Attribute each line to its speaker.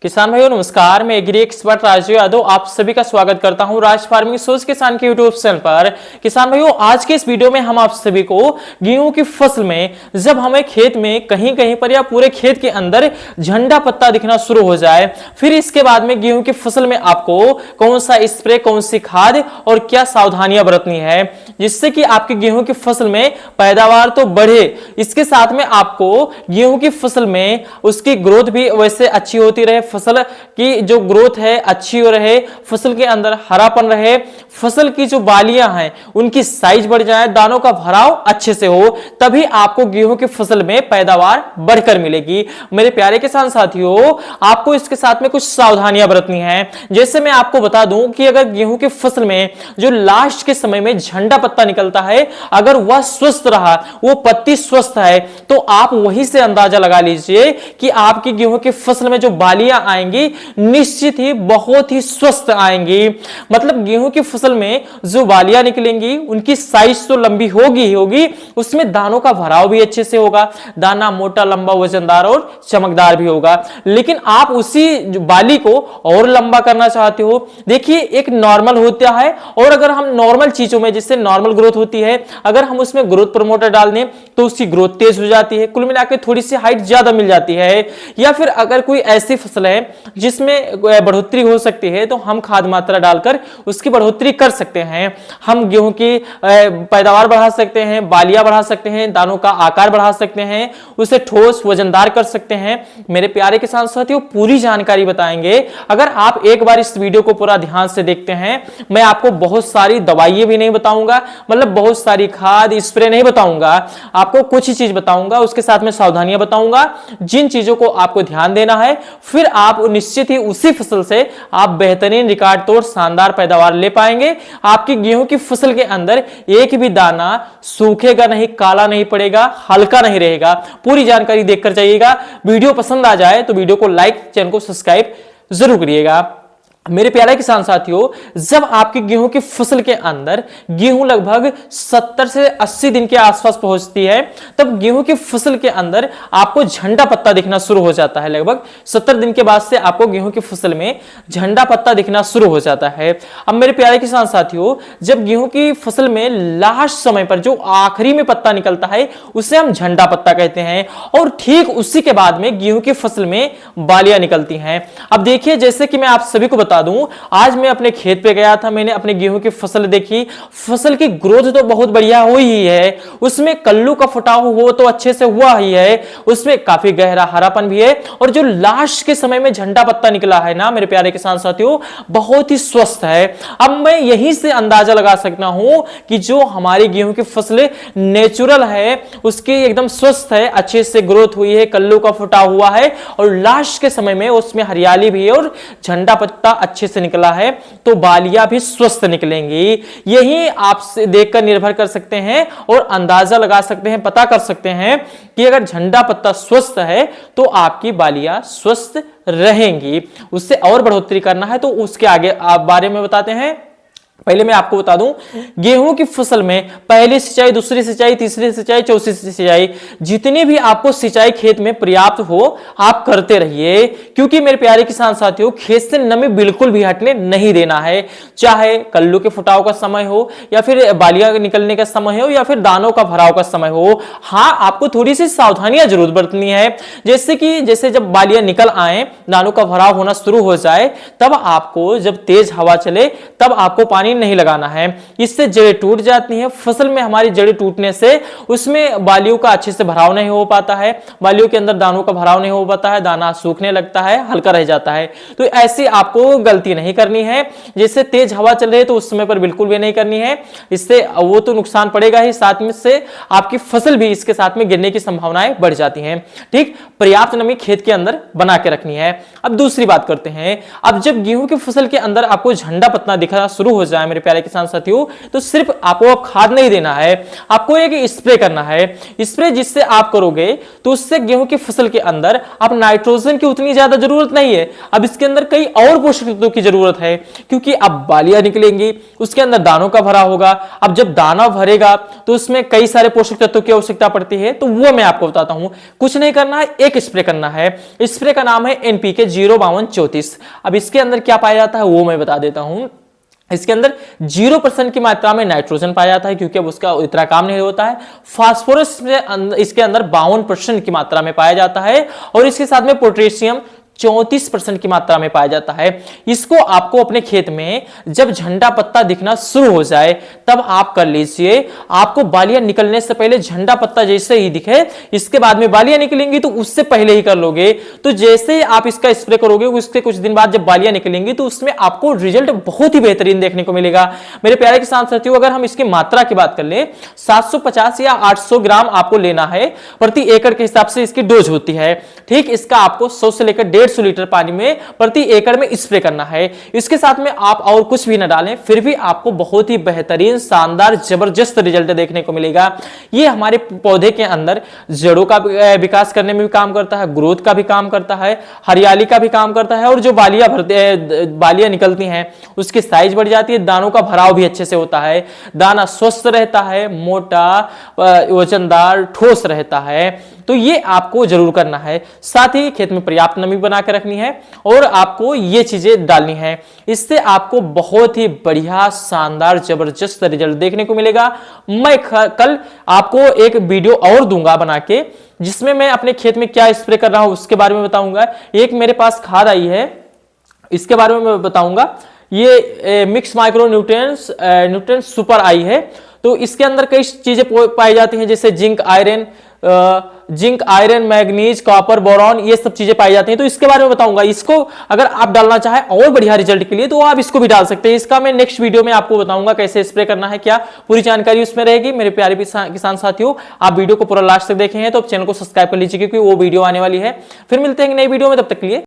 Speaker 1: किसान भाइयों नमस्कार, मैं एग्री एक्सपर्ट राजू यादव आप सभी का स्वागत करता हूं राज फार्मिंग सोच किसान के यूट्यूब चैनल पर। किसान भाइयों आज के इस वीडियो में हम आप सभी को गेहूं की फसल में जब हमें खेत में कहीं कहीं पर या पूरे खेत के अंदर झंडा पत्ता दिखना शुरू हो जाए, फिर इसके बाद में गेहूं की फसल में आपको कौन सा स्प्रे, कौन सी खाद और क्या सावधानियां बरतनी है जिससे कि आपकी गेहूं की फसल में पैदावार तो बढ़े, इसके साथ में आपको गेहूं की फसल में उसकी ग्रोथ भी वैसे अच्छी होती रहे, फसल की जो ग्रोथ है अच्छी हो रहे, फसल के अंदर हरापन रहे, फसल की जो बालियां हैं उनकी साइज बढ़ जाए, दानों का भराव अच्छे से हो, तभी आपको गेहूं की फसल में पैदावार बढ़कर मिलेगी। मेरे प्यारे किसान साथियों, आपको इसके साथ में कुछ सावधानियां बरतनी है। जैसे मैं आपको बता दूं कि अगर गेहूं की फसल में जो लास्ट के समय में झंडा पत्ता निकलता है, अगर वह स्वस्थ रहा, वो पत्ती स्वस्थ है, तो आप वहीं से अंदाजा लगा लीजिए कि आपकी गेहूं की फसल में जो बालियां आएंगी निश्चित ही बहुत ही स्वस्थ आएंगी। मतलब गेहूं की फसल में जो बालियां निकलेंगी उनकी साइज तो लंबी होगी ही होगी, उसमें दानों का भराव भी अच्छे से होगा, दाना मोटा, लंबा, वजनदार और चमकदार भी होगा। लेकिन आप उसी बाली को और लंबा करना चाहते हो, देखिए एक नॉर्मल होता है और अगर हम नॉर्मल चीजों में जिससे नॉर्मल ग्रोथ होती है, अगर हम उसमें ग्रोथ प्रमोटर डाल दें तो उसकी ग्रोथ तेज हो जाती है, कुल मिलाकर थोड़ी सी हाइट ज्यादा मिल जाती है। या फिर अगर कोई ऐसी फसल है जिसमें बढ़ोतरी हो सकती है तो हम खाद मात्रा डालकर उसकी बढ़ोतरी कर सकते हैं। हम गेहूं की पैदावार बढ़ा सकते हैं, बालियां बढ़ा सकते हैं, दानों का आकार बढ़ा सकते हैं, उसे ठोस वजनदार कर सकते हैं। मेरे प्यारे किसान साथियों, पूरी जानकारी बताएंगे। अगर आप एक बार इस वीडियो को पूरा ध्यान से देखते हैं, मैं आपको बहुत सारी दवाइयां भी नहीं बताऊंगा, मतलब बहुत सारी खाद स्प्रे नहीं बताऊंगा, आपको कुछ ही चीज बताऊंगा, उसके साथ में सावधानियां बताऊंगा जिन चीजों को आपको ध्यान देना है। फिर आप निश्चित ही उसी फसल से आप बेहतरीन रिकॉर्ड तोड़ शानदार पैदावार ले पाएंगे। आपकी गेहूं की फसल के अंदर एक भी दाना सूखेगा नहीं, काला नहीं पड़ेगा, हल्का नहीं रहेगा। पूरी जानकारी देखकर जाइएगा। वीडियो पसंद आ जाए तो वीडियो को लाइक, चैनल को सब्सक्राइब जरूर करिएगा। मेरे प्यारे किसान साथियों, जब आपकी गेहूं की फसल के अंदर गेहूं लगभग 70 से 80 दिन के आसपास पहुंचती है, तब गेहूं की फसल के अंदर आपको झंडा पत्ता दिखना शुरू हो जाता है। लगभग 70 दिन के बाद से आपको गेहूं की फसल में झंडा पत्ता दिखना शुरू हो जाता है। अब मेरे प्यारे किसान साथियों, जब गेहूं की फसल में लास्ट समय पर जो आखिरी में पत्ता निकलता है उसे हम झंडा पत्ता कहते हैं, और ठीक उसी के बाद में गेहूं की फसल में बालियां निकलती हैं। अब देखिए, जैसे कि मैं आप सभी को बता दूं, आज मैं अपने खेत पे गया था, मैंने अपने गेहूं की फसल देखी, फसल की ग्रोथ तो बहुत बढ़िया हुई ही है, उसमें कल्लू का फुटाव हो तो अच्छे से हुआ ही है, उसमें काफी गहरा हरापन भी है, और जो लास्ट के समय में झंडा पत्ता निकला है ना मेरे प्यारे किसान साथियों, बहुत ही स्वस्थ है। अब मैं यहीं से अंदाजा लगा सकता हूं कि जो हमारी गेहूं की फसल नेचुरल है, उसकी एकदम स्वस्थ है, अच्छे से ग्रोथ हुई है, कल्लू का फुटाव हुआ है, और लास्ट के समय में उसमें हरियाली भी है और झंडा पत्ता अच्छे से निकला है, तो बालियां भी स्वस्थ निकलेंगी। यही आपसे देखकर निर्भर कर सकते हैं और अंदाजा लगा सकते हैं, पता कर सकते हैं कि अगर झंडा पत्ता स्वस्थ है तो आपकी बालियां स्वस्थ रहेंगी। उससे और बढ़ोतरी करना है तो उसके आगे आप बारे में बताते हैं। पहले मैं आपको बता दूं, गेहूं की फसल में पहली सिंचाई, दूसरी सिंचाई, तीसरी सिंचाई, चौथी सिंचाई, जितनी भी आपको सिंचाई खेत में पर्याप्त हो आप करते रहिए, क्योंकि मेरे प्यारे किसान साथियों, खेत से नमी बिल्कुल भी हटने नहीं देना है। चाहे कल्लू के फुटाव का समय हो, या फिर बालियां निकलने का समय हो, या फिर दानों का भराव का समय हो, हाँ आपको थोड़ी सी सावधानियां जरूर बरतनी है। जैसे जब बालियां निकल आए, दानों का भराव होना शुरू हो जाए, तब आपको, जब तेज हवा चले तब आपको पानी नहीं लगाना है, इससे जड़ें टूट जाती हैं। फसल में हमारी जड़ें टूटने से उसमें बालियों का अच्छे से भराव नहीं हो पाता है, बालियों के अंदर दानों का भराव नहीं हो पाता है, दाना सूखने लगता है, हल्का रह जाता है। तो ऐसी आपको गलती नहीं करनी है। जैसे तेज हवा चल रही है तो उस समय पर बिल्कुल भी नहीं करनी है, इससे वो तो नुकसान पड़ेगा ही, साथ में से आपकी फसल भी इसके साथ में गिरने की संभावनाएं बढ़ जाती हैं। ठीक, पर्याप्त नमी खेत के अंदर बना के रखनी है। अब दूसरी बात करते हैं, अब जब गेहूं की फसल के अंदर आपको झंडा पत्ता दिखना शुरू हो जाए है मेरे प्यारे किसान साथियों, तो सिर्फ आपको खाद नहीं देना है, आपको एक स्प्रे करना है। स्प्रे जिससे आप करोगे तो उससे गेहूं की फसल के अंदर अब नाइट्रोजन की उतनी ज्यादा जरूरत नहीं है, अब इसके अंदर कई और पोषक तत्वों की जरूरत है, क्योंकि अब बालियां निकलेंगी, उसके अंदर दानों का भरा होगा। अब जब दाना भरेगा तो उसमें कई सारे पोषक तत्वों की आवश्यकता पड़ती है, तो वो मैं आपको बताता हूं। कुछ नहीं करना है, एक स्प्रे करना है। स्प्रे का नाम है NPK 05234। अब इसके अंदर क्या पाया जाता है वो मैं बता देता हूं। इसके अंदर 0% की मात्रा में नाइट्रोजन पाया जाता है, क्योंकि अब उसका इतना काम नहीं होता है। फास्फोरस में इसके अंदर 52% की मात्रा में पाया जाता है, और इसके साथ में पोटेशियम 34% की मात्रा में पाया जाता है। इसको आपको अपने खेत में जब झंडा पत्ता दिखना शुरू हो जाए तब आप कर लीजिए। आपको बालियां निकलने से पहले झंडा पत्ता जैसे ही दिखे, इसके बाद में बालियां निकलेंगी तो उससे पहले ही कर लोगे। तो जैसे ही आप इसका स्प्रे करोगे उसके कुछ दिन बाद जब बालियां निकलेंगी तो उसमें आपको रिजल्ट बहुत ही बेहतरीन देखने को मिलेगा। मेरे प्यारे किसान साथियों, अगर हम इसकी मात्रा की बात कर ले, 750 या 800 ग्राम आपको लेना है प्रति एकड़ के हिसाब से इसकी डोज होती है। ठीक, इसका आपको 100 से लेकर 150 लीटर पानी में प्रति एकड़ में स्प्रे करना है। इसके साथ में आप और कुछ भी न डालें, फिर भी आपको बहुत ही बेहतरीन, शानदार, जबरदस्त रिजल्ट देखने को मिलेगा। ये हमारे पौधे के अंदर जड़ों का विकास करने में भी काम करता है, ग्रोथ का भी काम करता है, हरियाली का भी काम करता है, और जो बालियां निकलती हैं उसकी साइज बढ़ जाती है, दानों का भराव भी अच्छे से होता है, दाना स्वस्थ रहता है, मोटा, वजनदार, ठोस रहता है। तो ये आपको जरूर करना है। साथ ही खेत में पर्याप्त नमी बना के रखनी है, और आपको ये चीजें डालनी है। इससे आपको बहुत ही बढ़िया, शानदार, जबरदस्त रिजल्ट देखने को मिलेगा। मैं कल आपको एक वीडियो और दूंगा बना के, जिसमें मैं अपने खेत में क्या स्प्रे कर रहा हूं उसके बारे में बताऊंगा। एक मेरे पास खाद आई है, इसके बारे में मैं बताऊंगा। ये मिक्स माइक्रो न्यूट्रिएंट्स सुपर आई है। तो इसके अंदर कई चीजें पाई जाती हैं, जैसे zinc, iron, manganese, copper, boron, ये सब चीजें पाई जाती हैं। तो इसके बारे में बताऊंगा। इसको अगर आप डालना चाहें और बढ़िया रिजल्ट के लिए तो आप इसको भी डाल सकते हैं। इसका मैं नेक्स्ट वीडियो में आपको बताऊंगा कैसे स्प्रे करना है, क्या पूरी जानकारी उसमें रहेगी। मेरे प्यारे किसान साथियों, आप वीडियो को पूरा लास्ट तक देखे हैं तो चैनल को सब्सक्राइब कर लीजिए, क्योंकि वो वीडियो आने वाली है। फिर मिलते हैं नई वीडियो में, तब तक के लिए